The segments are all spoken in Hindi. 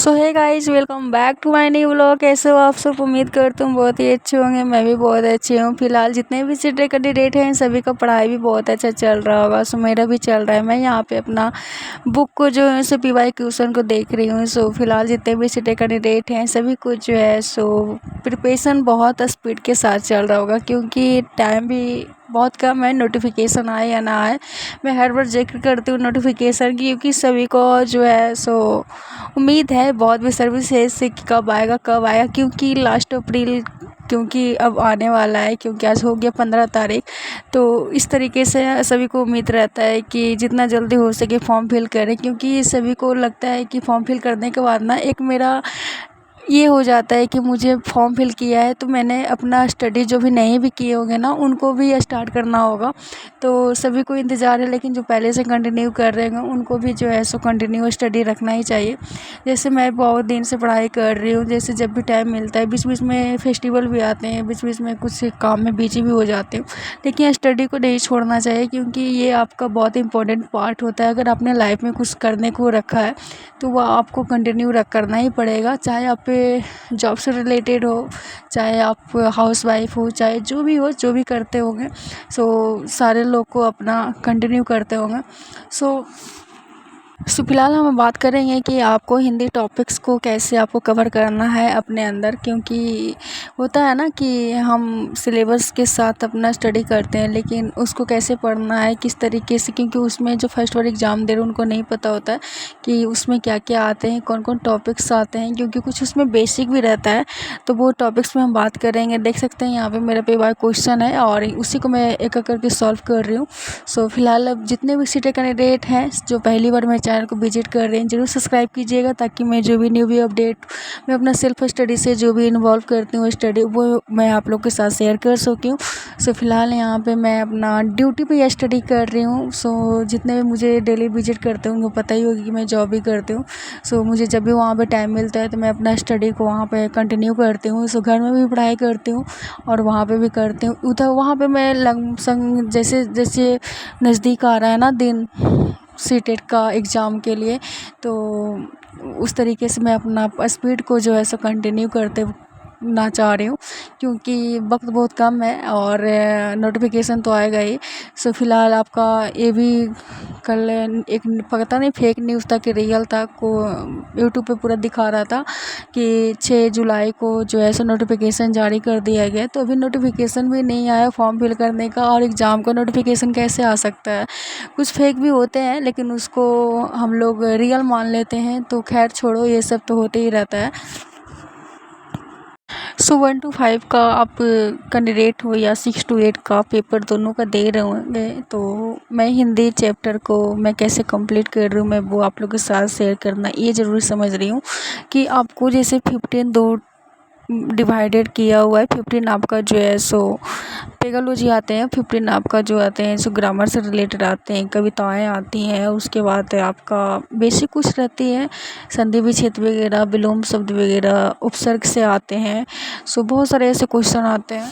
So hey guys, welcome back to my new vlog. कैसे हो आप सब? उम्मीद करता हूँ बहुत ही अच्छे होंगे। मैं भी बहुत अच्छी हूँ। फिलहाल जितने भी सीटेड कैंडिडेट हैं सभी का पढ़ाई भी बहुत अच्छा चल रहा होगा। सो मेरा भी चल रहा है। मैं यहाँ पे अपना बुक को जो है सो पीवाई क्वेश्चन को देख रही हूँ। सो फिलहाल जितने भी सीटेड कैंडिडेट हैं सभी कुछ जो है सो प्रिपरेशन बहुत स्पीड के साथ चल रहा होगा, क्योंकि टाइम भी बहुत कम है। नोटिफिकेशन आए या ना आए, मैं हर बार जिक्र करती हूँ नोटिफिकेशन की, क्योंकि सभी को जो है सो उम्मीद है बहुत भी सर्विसेज से कि कब आएगा कब आएगा, क्योंकि लास्ट अप्रैल क्योंकि अब आने वाला है, क्योंकि आज हो गया 15 तारीख। तो इस तरीके से सभी को उम्मीद रहता है कि जितना जल्दी हो सके फॉर्म फिल करें, क्योंकि सभी को लगता है कि फॉर्म फिल करने के बाद ना एक मेरा ये हो जाता है कि मुझे फॉर्म फिल किया है तो मैंने अपना स्टडी जो भी नहीं भी किए होंगे ना उनको भी स्टार्ट करना होगा। तो सभी को इंतज़ार है, लेकिन जो पहले से कंटिन्यू कर रहे हैं उनको भी जो है सो कंटिन्यू स्टडी रखना ही चाहिए। जैसे मैं बहुत दिन से पढ़ाई कर रही हूँ, जैसे जब भी टाइम मिलता है, बीच बीच में फेस्टिवल भी आते हैं, बीच बीच में कुछ काम में बिजी भी हो जाते हूँ, लेकिन स्टडी को नहीं छोड़ना चाहिए, क्योंकि ये आपका बहुत इंपॉर्टेंट पार्ट होता है। अगर आपने लाइफ में कुछ करने को रखा है तो वह आपको कंटिन्यू करना ही पड़ेगा, चाहे आप जॉब से रिलेटेड हो, चाहे आप हाउसवाइफ हो, चाहे जो भी हो, जो भी करते होंगे। सो सारे लोग को अपना कंटिन्यू करते होंगे। सो फिलहाल हम बात करेंगे कि आपको हिंदी टॉपिक्स को कैसे आपको कवर करना है अपने अंदर, क्योंकि होता है ना कि हम सिलेबस के साथ अपना स्टडी करते हैं, लेकिन उसको कैसे पढ़ना है, किस तरीके से, क्योंकि उसमें जो फर्स्ट बार एग्ज़ाम दे रहे हैं उनको नहीं पता होता है कि उसमें क्या क्या आते हैं, कौन कौन टॉपिक्स आते हैं, क्योंकि कुछ उसमें बेसिक भी रहता है। तो वो टॉपिक्स में हम बात करेंगे। देख सकते हैं यहाँ पर मेरा पेपर क्वेश्चन है और उसी को मैं एक एक करके सॉल्व कर रही हूँ। सो फिलहाल अब जितने भी सीटेड कैंडिडेट हैं जो पहली बार मेरे चैनल को विजिट कर रहे हैं ज़रूर सब्सक्राइब कीजिएगा, ताकि मैं जो भी न्यू भी अपडेट मैं अपना सेल्फ स्टडी से जो भी इन्वॉल्व करती हूँ स्टडी वो मैं आप लोग के साथ शेयर कर सकूँ। सो फिलहाल यहाँ पे मैं अपना ड्यूटी पे स्टडी कर रही हूँ। सो जितने भी मुझे डेली विजिट करते होंगे पता ही होगी कि मैं जॉब भी करती हूँ। सो मुझे जब भी वहाँ पे टाइम मिलता है तो मैं अपना स्टडी को वहाँ पे कंटिन्यू करती हूँ। सो घर में भी पढ़ाई करती हूँ और वहाँ पे भी करती हूँ। उधर वहाँ पे मैं लमसम जैसे जैसे नज़दीक आ रहा है ना दिन सीटेट का एग्ज़ाम के लिए, तो उस तरीके से मैं अपना स्पीड को जो है सो कंटिन्यू करते ना चाह रही हूँ, क्योंकि वक्त बहुत कम है और नोटिफिकेशन तो आएगा ही। सो फिलहाल आपका ये भी कल एक पता नहीं फेक न्यूज़ था कि रियल था, को यूट्यूब पे पूरा दिखा रहा था कि 6 जुलाई को जो है सो नोटिफिकेशन जारी कर दिया गया। तो अभी नोटिफिकेशन भी नहीं आया फॉर्म फिल करने का, और एग्ज़ाम का नोटिफिकेशन कैसे आ सकता है। कुछ फेक भी होते हैं लेकिन उसको हम लोग रियल मान लेते हैं। तो खैर छोड़ो, ये सब तो होते ही रहता है। सो 1 to 5 का आप कैंडिडेट हो या 6 to 8 का पेपर दोनों का दे रहे होंगे, तो मैं हिंदी चैप्टर को मैं कैसे कंप्लीट कर रही हूँ मैं वो आप लोगों के साथ शेयर करना ये ज़रूर समझ रही हूँ कि आपको जैसे 15 दो डिवाइडेड किया हुआ है। 15 आपका जो है सो पेगालॉजी आते हैं, 15 आपका जो आते हैं सो ग्रामर से रिलेटेड आते हैं, कविताएं आती हैं, उसके बाद आपका बेसिक कुछ रहती है, संधि विच्छेद वगैरह, विलोम शब्द वगैरह, उपसर्ग से आते हैं। सो बहुत सारे ऐसे क्वेश्चन आते हैं,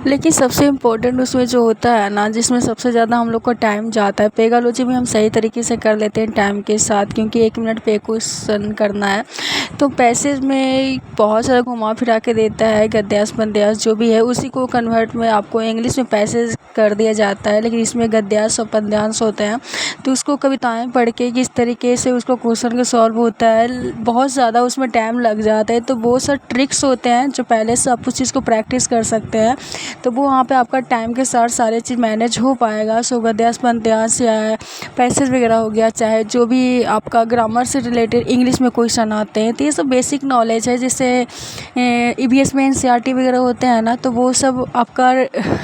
लेकिन सबसे इम्पोर्टेंट उसमें जो होता है ना, जिसमें सबसे ज़्यादा हम लोग का टाइम जाता है, पेगालॉजी में हम सही तरीके से कर लेते हैं टाइम के साथ, क्योंकि 1 मिनट पे क्वेश्चन करना है। तो पैसेज में बहुत सारा घुमा फिरा के देता है, गद्यास पद्यास जो भी है उसी को कन्वर्ट में आपको इंग्लिश में पैसेज कर दिया जाता है, लेकिन इसमें गद्यास और पद्यांश होते हैं। तो उसको कविताएँ पढ़ के किस तरीके से उसको क्वेश्चन का सॉल्व होता है, बहुत ज़्यादा उसमें टाइम लग जाता है। तो बहुत सारे ट्रिक्स होते हैं जो पहले से आप उस चीज़ को प्रैक्टिस कर सकते हैं, तो वो वहाँ पे आपका टाइम के साथ सारे चीज़ मैनेज हो पाएगा। सो गद्यास पद्यांश या पैसेज वगैरह हो गया, चाहे जो भी आपका ग्रामर से रिलेटेड इंग्लिश में क्वेश्चन आते हैं, तो ये सब बेसिक नॉलेज है। जैसे ईवीएस में एनसीईआरटी वगैरह होते हैं ना, तो वो सब आपका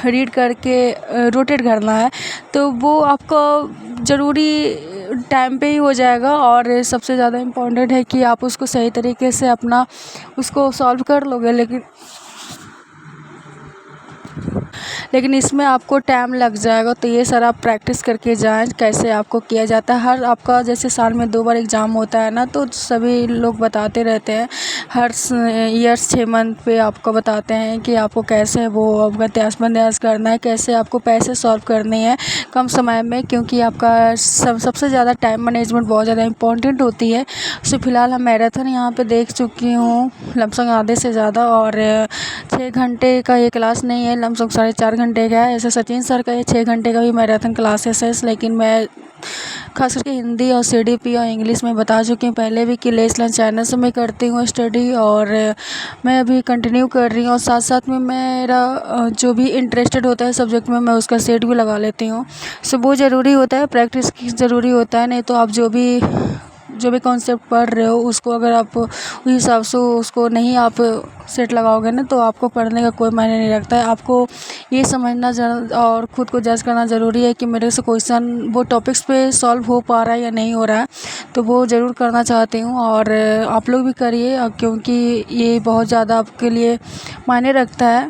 रीड करके रोटेट करना है, तो वो आपका ज़रूरी टाइम पे ही हो जाएगा। और सबसे ज़्यादा इम्पोर्टेंट है कि आप उसको सही तरीके से अपना उसको सॉल्व कर लोगे। लेकिन इसमें आपको टाइम लग जाएगा। तो ये सर आप प्रैक्टिस करके जाएँ कैसे आपको किया जाता है। हर आपका जैसे साल में 2 बार एग्ज़ाम होता है ना, तो सभी लोग बताते रहते हैं। हर ईयर 6 मंथ पे आपको बताते हैं कि आपको कैसे वो आपका त्यास करना है, कैसे आपको पैसे सॉल्व करने हैं कम समय में, क्योंकि आपका सबसे ज़्यादा टाइम मैनेजमेंट बहुत ज़्यादा इम्पोर्टेंट होती है। सो फिलहाल हम मैराथन यहाँ पे देख चुकी हूँ लमसम आधे से ज़्यादा, और 6 घंटे का ये क्लास नहीं है, लमसम 4.5 घंटे का है। ऐसे सचिन सर का ये 6 घंटे का भी मैराथन क्लासेस है। लेकिन मैं खास करके हिंदी और सीडीपी और इंग्लिश में बता चुकी हूँ पहले भी कि लेस लर्न चैनल से मैं करती हूँ स्टडी, और मैं अभी कंटिन्यू कर रही हूँ। और साथ साथ में मेरा जो भी इंटरेस्टेड होता है सब्जेक्ट में, मैं उसका सेट भी लगा लेती हूँ। सो वो ज़रूरी होता है, प्रैक्टिस की ज़रूरी होता है। नहीं तो आप जो भी कॉन्सेप्ट पढ़ रहे हो उसको अगर आप उस हिसाब से उसको नहीं आप सेट लगाओगे ना, तो आपको पढ़ने का कोई मायने नहीं रखता है। आपको ये समझना और ख़ुद को जज करना ज़रूरी है कि मेरे से क्वेश्चन वो टॉपिक्स पे सॉल्व हो पा रहा है या नहीं हो रहा है। तो वो ज़रूर करना चाहती हूँ, और आप लोग भी करिए, क्योंकि ये बहुत ज़्यादा आपके लिए मायने रखता है।